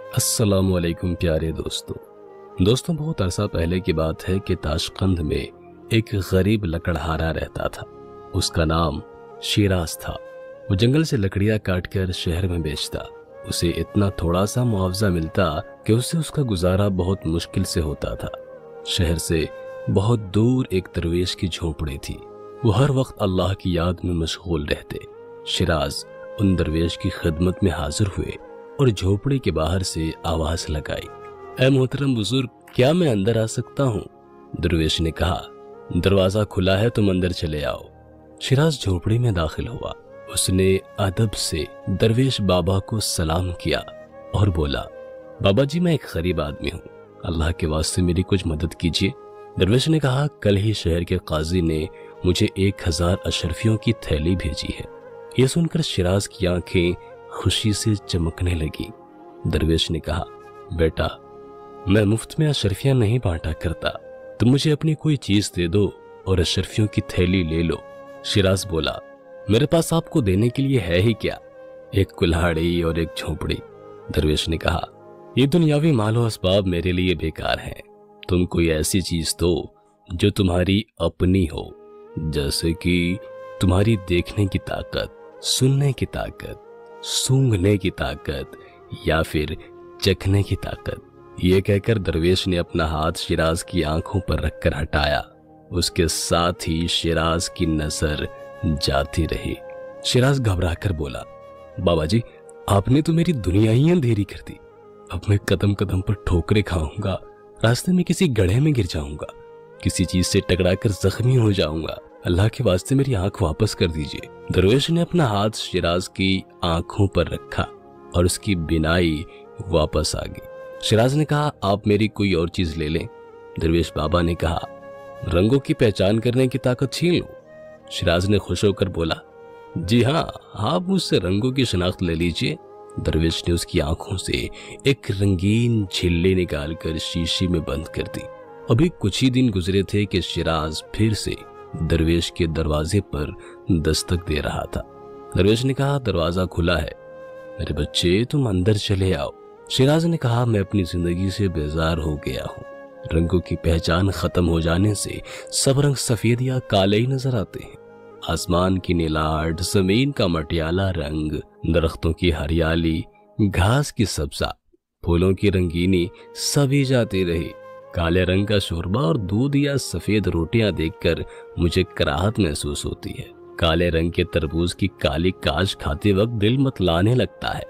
अस्सलाम वालेकुम प्यारे दोस्तों बहुत अरसा पहले की बात है कि ताशकंद में एक गरीब लकड़हारा रहता था। उसका नाम शिराज था। वो जंगल से लकड़ियां काटकर शहर में बेचता। उसे इतना थोड़ा सा मुआवजा मिलता कि उससे उसका गुजारा बहुत मुश्किल से होता था। शहर से बहुत दूर एक दरवेश की झोपड़ी थी। वो हर वक्त अल्लाह की याद में मशगूल रहते। शिराज उन दरवेश की खिदमत में हाजिर हुए और झोपड़ी के बाहर से आवाज लगाई, ऐ मोहतरम बुजुर्ग, क्या मैं अंदर आ सकता हूँ? दरवेश ने कहा, दरवाजा खुला है, तुम अंदर चले आओ। शिराज झोपड़ी में दाखिल हुआ। उसने अदब से दरवेश बाबा को सलाम किया और बोला, बाबा जी, मैं एक गरीब आदमी हूँ, अल्लाह के वास्ते मेरी कुछ मदद कीजिए। दरवेश ने कहा, कल ही शहर के काजी ने मुझे 1000 अशरफियों की थैली भेजी है। यह सुनकर शिराज की आंखें खुशी से चमकने लगी। दरवेश ने कहा, बेटा, मैं मुफ्त में अशरफियां नहीं बांटा करता, तुम मुझे अपनी कोई चीज दे दो और अशरफियों की थैली ले लो। शिराज बोला, मेरे पास आपको देने के लिए है ही क्या? एक कुल्हाड़ी और एक झोपड़ी। दरवेश ने कहा, ये दुनियावी मालो असबाब मेरे लिए बेकार हैं। तुम कोई ऐसी चीज दो जो तुम्हारी अपनी हो, जैसे कि तुम्हारी देखने की ताकत, सुनने की ताकत, सूंघने की ताकत या फिर चखने की ताकत। ये कहकर दरवेश ने अपना हाथ शिराज की आंखों पर रखकर हटाया। उसके साथ ही शिराज की नजर जाती रही। शिराज घबराकर बोला, बाबा जी, आपने तो मेरी दुनिया ही अंधेरी कर दी। अब मैं कदम कदम पर ठोकरें खाऊंगा, रास्ते में किसी गड्ढे में गिर जाऊंगा, किसी चीज से टकराकर जख्मी हो जाऊंगा। अल्लाह के वास्ते मेरी आंख वापस कर दीजिए। दरवेश ने अपना हाथ शिराज की आंखों पर रखा और उसकी बिनाई वापस आ गई। शिराज ने कहा, आप मेरी कोई और चीज ले लें। दरवेश बाबा ने कहा, रंगों की पहचान करने की ताकत छीन लो। शिराज ने खुश होकर बोला, जी हाँ, आप मुझसे रंगों की शनाख्त ले लीजिए। दरवेश ने उसकी आंखों से एक रंगीन झिल्ली निकालकर शीशी में बंद कर दी। अभी कुछ ही दिन गुजरे थे कि शिराज फिर से दरवेश के दरवाजे पर दस्तक दे रहा था। दरवेश ने कहा, दरवाजा खुला है, मेरे बच्चे तुम अंदर चले आओ। शिराज ने कहा, मैं अपनी जिंदगी से बेजार हो गया हूँ। रंगों की पहचान खत्म हो जाने से सब रंग सफेद या काले ही नजर आते हैं। आसमान की नीलाट, जमीन का मटियाला रंग, दरख्तों की हरियाली, घास की सब्जा, फूलों की रंगीनी सभी जाती रही। काले रंग का शोरबा और दूध या सफेद रोटियां देखकर मुझे कराहत महसूस होती है। काले रंग के तरबूज की काली काश खाते वक्त दिल मतलाने लगता है।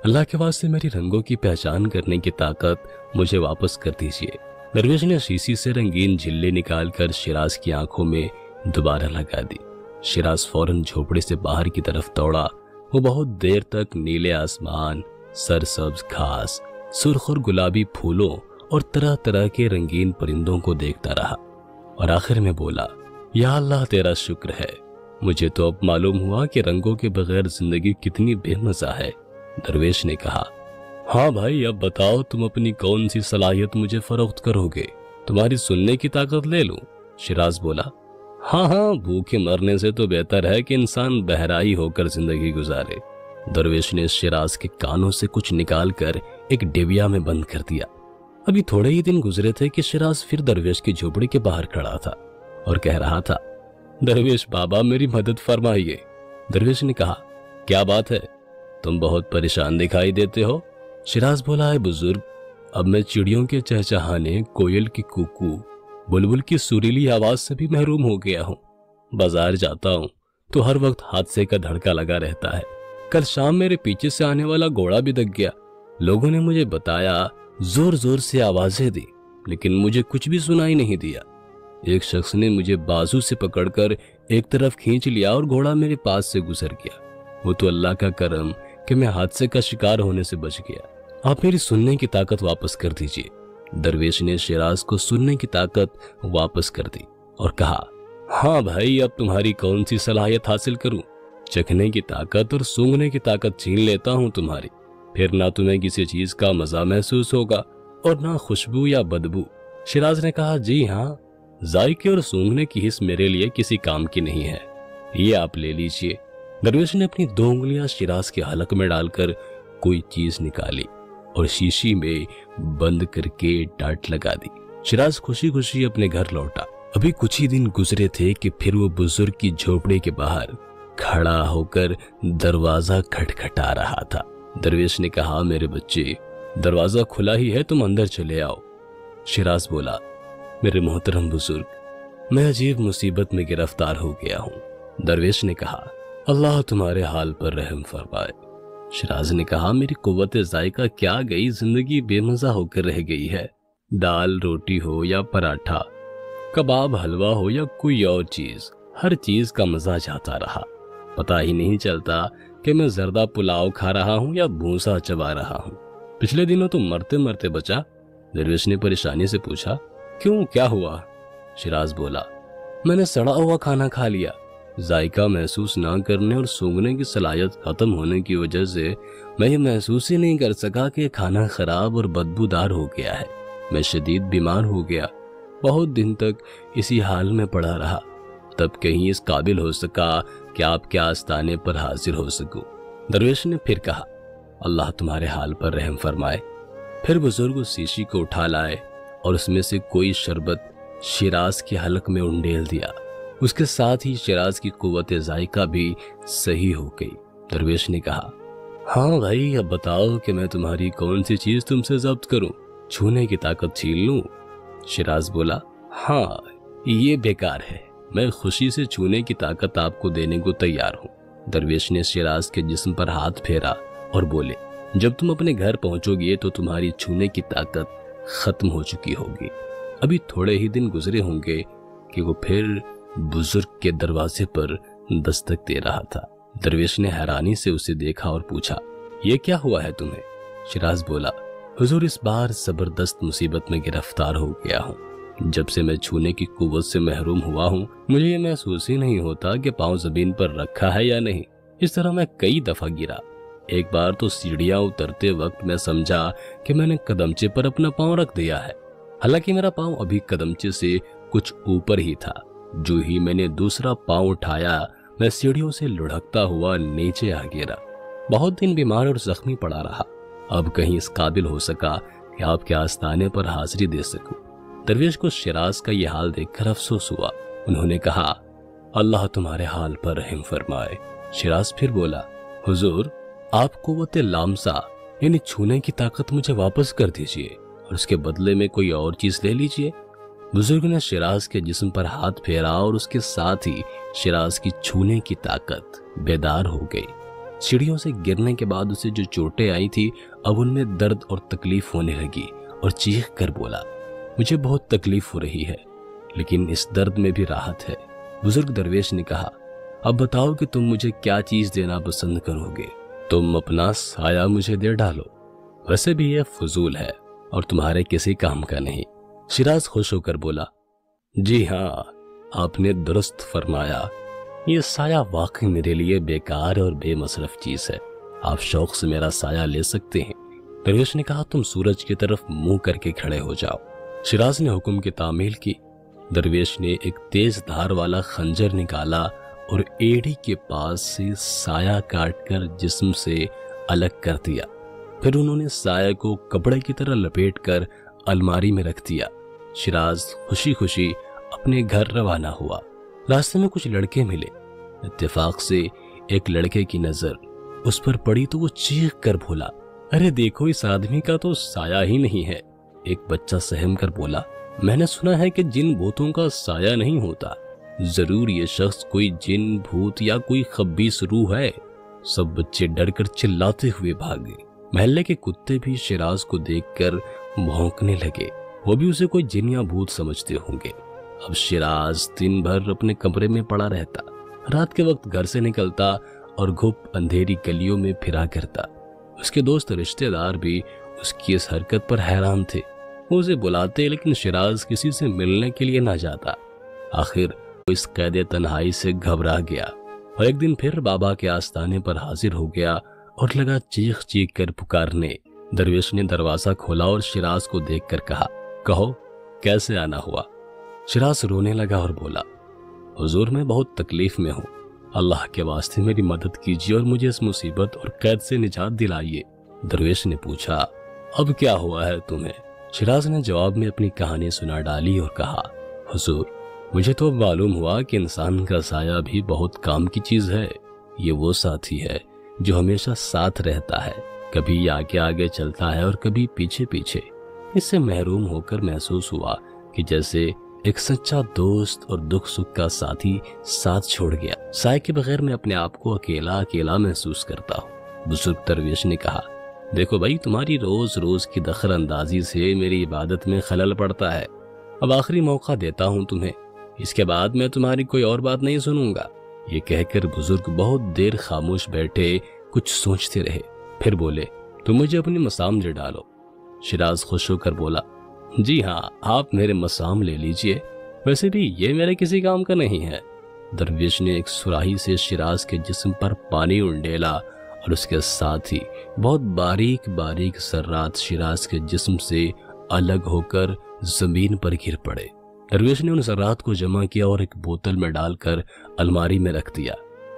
अल्लाह के वास्ते मेरी रंगों की पहचान करने की ताकत मुझे वापस कर दीजिए। दरवेश ने शीशी से रंगीन झिल्ली निकालकर शिराज की आंखों में दोबारा लगा दी। शिराज फौरन झोपड़ी से बाहर की तरफ दौड़ा। वो बहुत देर तक नीले आसमान, सरसब्ज घास, सुर्ख और गुलाबी फूलों और तरह तरह के रंगीन परिंदों को देखता रहा और आखिर में बोला, या अल्लाह, तेरा शुक्र है, मुझे तो अब मालूम हुआ कि रंगों के बगैर जिंदगी कितनी बेमजा है। दरवेश ने कहा, हाँ भाई, अब बताओ तुम अपनी कौन सी सलाहियत मुझे फरोख्त करोगे? तुम्हारी सुनने की ताकत ले लूं? शिराज बोला, हाँ, भूखे मरने से तो बेहतर है कि इंसान बहराई होकर जिंदगी गुजारे। दरवेश ने शिराज के कानों से कुछ निकालकर एक डिबिया में बंद कर दिया। अभी थोड़े ही दिन गुजरे थे कि शिराज फिर दरवेश की झोपड़ी के बाहर खड़ा था और कह रहा था, दरवेश बाबा, मेरी मदद फरमाइए। दरवेश ने कहा, क्या बात है, तुम बहुत परेशान दिखाई देते हो। शिराज बोला, है बुजुर्ग, अब मैं चिड़ियों के चहचहाने, कोयल की कूकू, बुलबुल की सुरीली आवाज से भी महरूम हो गया हूँ। बाजार जाता हूँ तो हर वक्त हादसे का धड़का लगा रहता है। कल शाम मेरे पीछे से आने वाला घोड़ा भी दब गया। लोगों ने मुझे बताया, जोर जोर से आवाजें दी, लेकिन मुझे कुछ भी सुनाई नहीं दिया। एक शख्स ने मुझे बाजू से पकड़कर एक तरफ खींच लिया और घोड़ा मेरे पास से गुजर गया। वो तो अल्लाह का करम कि मैं हादसे का शिकार होने से बच गया। आप मेरी सुनने की ताकत वापस कर दीजिए। दरवेश ने शिराज को सुनने की ताकत वापस कर दी और कहा, हाँ भाई, अब तुम्हारी कौन सी सलाहियत हासिल करूं? चखने की ताकत और सूंघने की ताकत छीन लेता हूं तुम्हारी, फिर ना तुम्हें किसी चीज का मजा महसूस होगा और ना खुशबू या बदबू। शिराज ने कहा, जी हाँ, जायके और सूंघने की हिस्स मेरे लिए किसी काम की नहीं है, ये आप ले लीजिए। दरवेश ने अपनी 2 उंगलियां शिराज के हलक में डालकर कोई चीज निकाली और शीशी में बंद करके डांट लगा दी। शिराज खुशी खुशी अपने घर लौटा। अभी कुछ ही दिन गुजरे थे कि फिर वो बुजुर्ग की झोपड़ी के बाहर खड़ा होकर दरवाजा खटखटा रहा था। दरवेश ने कहा, मेरे बच्चे, दरवाजा खुला ही है, तुम अंदर चले आओ। शिराज बोला, मेरे मोहतरम बुजुर्ग, मैं अजीब मुसीबत में गिरफ्तार हो गया हूँ। दरवेश ने कहा, अल्लाह तुम्हारे हाल पर रहम फरमाए। शिराज ने कहा, मेरी कुव्वत जायका क्या गई, जिंदगी बेमजा होकर रह गई है। दाल रोटी हो या पराठा, कबाब हलवा हो या कोई और चीज, हर चीज का मजा जाता रहा। पता ही नहीं चलता कि मैं जर्दा पुलाव खा रहा हूँ या भूसा चबा रहा हूँ। पिछले दिनों तो मरते मरते बचा। दरवेश ने परेशानी से पूछा, क्यों, क्या हुआ? शिराज बोला, मैंने सड़ा हुआ खाना खा लिया। जायका महसूस ना करने और सूंघने की सलाहियत खत्म होने की वजह से मैं ये महसूस ही नहीं कर सका कि खाना खराब और बदबूदार हो गया है। मैं शदीद बीमार हो गया, बहुत दिन तक इसी हाल में पड़ा रहा। तब कहीं इस काबिल हो सका कि आपके आस्थाने पर हाजिर हो सकूं। दरवेश ने फिर कहा, अल्लाह तुम्हारे हाल पर रहम फरमाए। फिर बुजुर्ग उस शीशी को उठा लाए और उसमें से कोई शरबत शिराज के हलक में उंडेल दिया। उसके साथ ही शिराज की कुव्वत जायका भी सही हो गई। दरवेश ने कहा, हाँ भाई, अब बताओ कि मैं तुम्हारी कौन सी चीज तुमसे जब्त करूं, छूने की ताकत छीन लूं? शिराज बोला, हाँ, ये बेकार है, मैं खुशी से छूने की ताकत आपको देने को तैयार हूँ। दरवेश ने शिराज के जिस्म पर हाथ फेरा और बोले, जब तुम अपने घर पहुंचोगे तो तुम्हारी छूने की ताकत खत्म हो चुकी होगी। अभी थोड़े ही दिन गुजरे होंगे कि वो फिर बुजुर्ग के दरवाजे पर दस्तक दे रहा था। दरवेश ने हैरानी से उसे देखा और पूछा, ये क्या हुआ है तुम्हें? शिराज बोला, हुजूर, इस बार जबरदस्त मुसीबत में गिरफ्तार हो गया हूँ। जब से मैं छूने की कुव्वत से महरूम हुआ हूँ, मुझे ये महसूस ही नहीं होता कि पाँव जमीन पर रखा है या नहीं। इस तरह मैं कई दफा गिरा। एक बार तो सीढ़ियां उतरते वक्त मैं समझा कि मैंने कदमचे पर अपना पाँव रख दिया है, हालांकि मेरा पाँव अभी कदमचे से कुछ ऊपर ही था। जो ही मैंने दूसरा पाँव उठाया, मैं सीढ़ियों से लुढ़कता हुआ नीचे आ गिरा। बहुत दिन बीमार और जख्मी पड़ा रहा। अब कहीं इस काबिल हो सका कि आपके आस्थाने पर हाजिरी दे सकूं। दरवेश को शिराज का यह हाल देखकर अफसोस हुआ। उन्होंने कहा, अल्लाह तुम्हारे हाल पर रहम फरमाए। शिराज फिर बोला, हुजूर, आप कुव्वत लामसा यानी छूने की ताकत मुझे वापस कर दीजिए और उसके बदले में कोई और चीज ले लीजिए। बुजुर्ग ने शिराज के जिस्म पर हाथ फेरा और उसके साथ ही शिराज की छूने की ताकत बेदार हो गई। सीढ़ियों से गिरने के बाद उसे जो चोटें आई थी, अब उनमें दर्द और तकलीफ होने लगी और चीख कर बोला, मुझे बहुत तकलीफ हो रही है, लेकिन इस दर्द में भी राहत है। बुजुर्ग दरवेश ने कहा, अब बताओ कि तुम मुझे क्या चीज देना पसंद करोगे? तुम अपना साया मुझे दे डालो, वैसे भी यह फजूल है और तुम्हारे किसी काम का नहीं। शिराज खुश होकर बोला, जी हाँ, आपने दुरुस्त फरमाया, ये साया वाकई मेरे लिए बेकार और बेमसरफ चीज है। आप शौक से मेरा साया ले सकते हैं। दरवेश ने कहा, तुम सूरज की तरफ मुंह करके खड़े हो जाओ। शिराज ने हुक्म की तामील की। दरवेश ने एक तेज धार वाला खंजर निकाला और एड़ी के पास से साया काटकर जिस्म से अलग कर दिया। फिर उन्होंने साया को कपड़े की तरह लपेटकर अलमारी में रख दिया। शिराज खुशी खुशी अपने घर रवाना हुआ। रास्ते में कुछ लड़के मिले। इत्तेफाक से एक लड़के की नजर उस पर पड़ी तो वो चीख कर बोला, अरे देखो, इस आदमी का तो साया ही नहीं है। एक बच्चा सहम कर बोला, मैंने सुना है कि जिन भूतों का साया नहीं होता। जरूर ये शख्स कोई जिन, भूत या कोई खब्बीस रूह है। सब बच्चे डरकर चिल्लाते हुए भागे। महल्ले के कुत्ते भी शिराज को देखकर भौंकने लगे। वो भी उसे कोई जिन या भूत समझते होंगे। अब शिराज दिन भर अपने कमरे में पड़ा रहता। रात के वक्त घर से निकलता और घुप अंधेरी गलियों में फिरा करता। उसके दोस्त रिश्तेदार भी उसकी इस हरकत पर हैरान थे। वो उसे बुलाते, लेकिन शिराज किसी से मिलने के लिए ना जाता। आखिर वो इस कैद तन्हाई से घबरा गया और एक दिन फिर बाबा के आस्थाने पर हाजिर हो गया और लगा चीख चीख कर पुकारने। दरवेश ने दरवाजा खोला और शिराज को देखकर कहा, कहो, कैसे आना हुआ? शिराज रोने लगा और बोला, हुजूर, मैं बहुत तकलीफ में हूँ। अल्लाह के वास्ते मेरी मदद कीजिए और मुझे इस मुसीबत और कैद से निजात दिलाइए। दरवेश ने पूछा, اب کیا ہوا ہے تمہیں؟ شیراز نے جواب میں اپنی کہانی سنا ڈالی اور کہا، حضور مجھے تو اب معلوم ہوا کہ انسان کا سایہ بھی بہت کام کی چیز ہے۔ یہ وہ ساتھی ہے جو ہمیشہ ساتھ رہتا ہے، کبھی آگے آگے چلتا ہے اور کبھی پیچھے پیچھے۔ اس سے محروم ہو کر محسوس ہوا کہ جیسے ایک سچا دوست اور دکھ سکھ کا ساتھی ساتھ چھوڑ گیا۔ سائے کے بغیر میں اپنے آپ کو اکیلا اکیلا محسوس کرتا ہوں۔ بزرگ درویش نے کہا، دیکھو بھائی، تمہاری روز روز کی دخل اندازی سے میری عبادت میں خلل پڑتا ہے۔ اب آخری موقع دیتا ہوں تمہیں، اس کے بعد میں تمہاری کوئی اور بات نہیں سنوں گا۔ یہ کہہ کر بزرگ بہت دیر خاموش بیٹھے کچھ سوچتے رہے، پھر بولے، تم مجھے اپنی مسام دے ڈالو۔ شیراز خوش ہو کر بولا، جی ہاں، آپ میرے مسام لے لیجئے، ویسے بھی یہ میرے کسی کام کا نہیں ہے۔ درویش نے ایک سراہی سے شیراز کے جسم پر پانی انڈیلا اور اس کے ساتھ ہی بہت باریک باریک ذرات شیراز کے جسم سے الگ ہو کر زمین پر گر پڑے۔ درویش نے ان ذرات کو جمع کیا اور ایک بوتل میں ڈال کر الماری میں رکھ دیا۔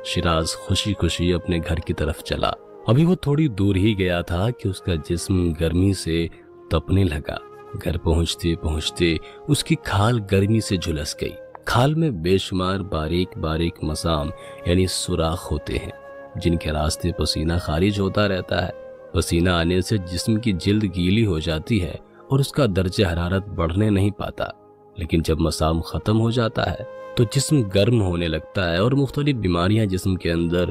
شیراز خوشی خوشی اپنے گھر کی طرف چلا۔ ابھی وہ تھوڑی دور ہی گیا تھا کہ اس کا جسم گرمی سے تپنے لگا۔ گھر پہنچتے پہنچتے اس کی کھال گرمی سے جھلس گئی۔ کھال میں بے شمار باریک باریک مسام یعنی سوراخ ہوتے ہیں، جن کے راستے پسینہ خارج ہوتا رہتا ہے۔ پسینہ آنے سے جسم کی جلد گیلی ہو جاتی ہے اور اس کا درجہ حرارت بڑھنے نہیں پاتا، لیکن جب مسام ختم ہو جاتا ہے تو جسم گرم ہونے لگتا ہے اور مختلف بیماریاں جسم کے اندر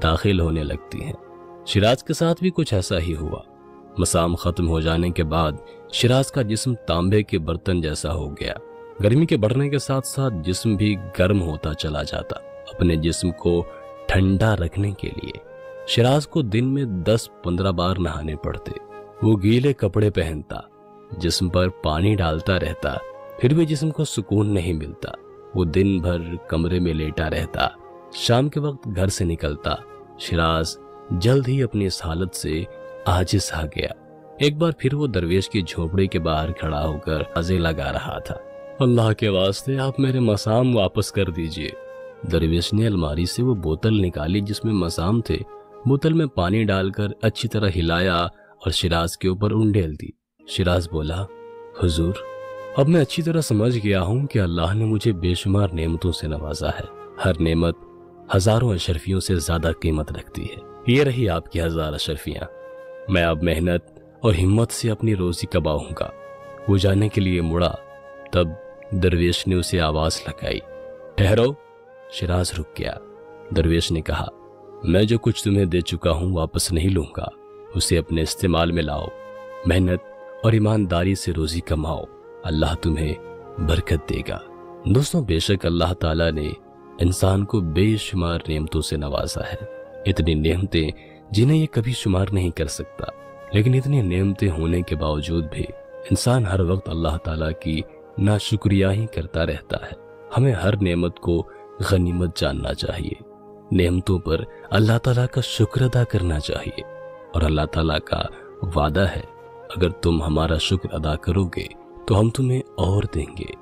داخل ہونے لگتی ہیں۔ شیراز کے ساتھ بھی کچھ ایسا ہی ہوا۔ مسام ختم ہو جانے کے بعد شیراز کا جسم تانبے کے برتن جیسا ہو گیا۔ گرمی کے بڑھنے کے ساتھ ساتھ جسم بھی گرم ہوتا چلا جاتا۔ اپنے جسم کو ٹھنڈا رکھنے کے لیے شیراز کو دن میں 10-15 بار نہانے پڑتے۔ وہ گیلے کپڑے پہنتا، جسم پر پانی ڈالتا رہتا، پھر بھی جسم کو سکون نہیں ملتا۔ وہ دن بھر کمرے میں لیٹا رہتا، شام کے وقت گھر سے نکلتا۔ شیراز جلد ہی اپنی اس حالت سے عاجز آ گیا۔ ایک بار پھر وہ درویش کی جھوپڑی کے باہر کھڑا ہو کر آزے لگا رہا تھا، اللہ کے واسطے آپ میرے مسام واپس کر دیجئے۔ درویش نے الماری سے وہ بوتل نکالی جس میں مسام تھے، بوتل میں پانی ڈال کر اچھی طرح ہلایا اور شیراز کے اوپر انڈیل دی۔ شیراز بولا، حضور اب میں اچھی طرح سمجھ گیا ہوں کہ اللہ نے مجھے بے شمار نعمتوں سے نوازا ہے۔ ہر نعمت ہزاروں اشرفیوں سے زیادہ قیمت رکھتی ہے۔ یہ رہی آپ کی 1000 اشرفیاں۔ میں اب محنت اور ہمت سے اپنی روزی کماؤں گا۔ وہ جانے کے لیے مڑا، تب درویش نے اسے آواز لگائی، ٹھہرو۔ شیراز رک گیا۔ درویش نے کہا، میں جو کچھ تمہیں دے چکا ہوں واپس نہیں لوں گا، اسے اپنے استعمال میں لاؤ۔ محنت اور ایمانداری سے روزی کماؤ، اللہ تمہیں برکت دے گا۔ دوستوں، بے شک اللہ تعالیٰ نے انسان کو بے شمار نعمتوں سے نوازا ہے۔ اتنی نعمتیں جنہیں یہ کبھی شمار نہیں کر سکتا، لیکن اتنی نعمتیں ہونے کے باوجود بھی انسان ہر وقت اللہ تعالیٰ کی ناشکریہ ہی کرتا رہتا ہے۔ ہمیں ہر نعمت کو غنیمت جاننا چاہیے، نعمتوں پر اللہ تعالیٰ کا شکر ادا کرنا چاہیے، اور اللہ تعالیٰ کا وعدہ ہے، اگر تم ہمارا شکر ادا کرو گے تو ہم تمہیں اور دیں گے۔